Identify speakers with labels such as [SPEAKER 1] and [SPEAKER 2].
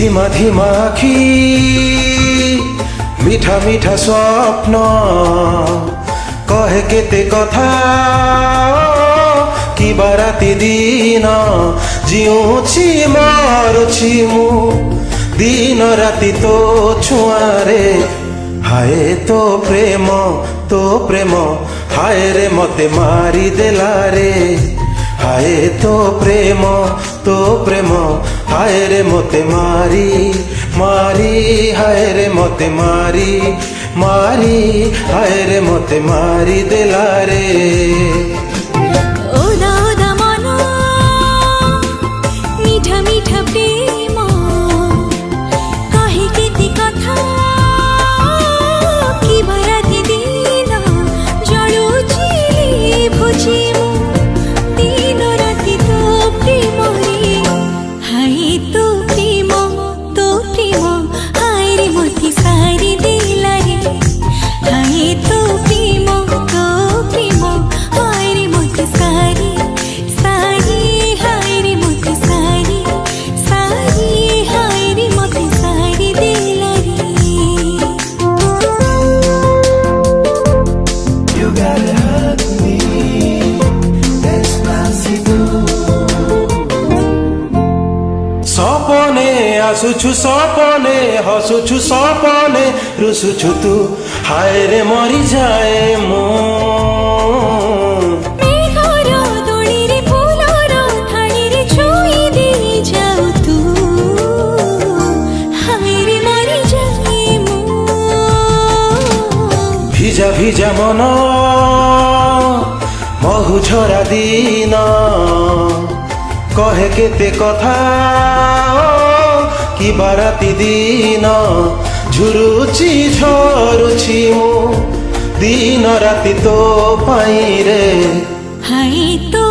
[SPEAKER 1] ধিমা ধিমা আখি মিঠা মিঠা স্বপ্ন কহে কেতে কথা কিবা রাতি দিন জিউছি মরুছি মু দিন রাতি তো ছুঁয়ারে হায় তো প্রেম হায় রে মতে মারি দেলা রে হায় তো প্রেম হায় রে মতে মারি হায় রে মতে মারি হায় রে মতে মারি দেলা রে
[SPEAKER 2] ওদা ওদা মনা মিঠা মিঠা প্রেম কাহে কেতে কথা কিবা রাতি দিন জড়ুছি ভুজি মু দিন রাতি তো প্রেম রে হায় তো প্রেম হায় রে মতি সারি দিলা রে হায় তো প্রেম হায় রে মতি সারি হায় রে মতি সারি হায় রে মতি সারি দিলা রে
[SPEAKER 1] You gotta hug me, despacito. সপনে আসুছু সপনে হসুছু সপনে রুসুছু তু হায় রে মরি যায় মন
[SPEAKER 2] মেঘর দোଳିରେ ফুলର ଥାଳିରେ ଛୁଇଁ ଦେଇ ଯାଉ ତୁ ହାୟ ରେ ମରି ଯାଏ ମୁଁ
[SPEAKER 1] ভিজা ভিজা মন মহু ঝরা দিন কহে কেতে কথা কিবা রাতি দিন ঝুরুছি ঝরুছি মু দিন রাতি তো পাই রে
[SPEAKER 2] হায় তো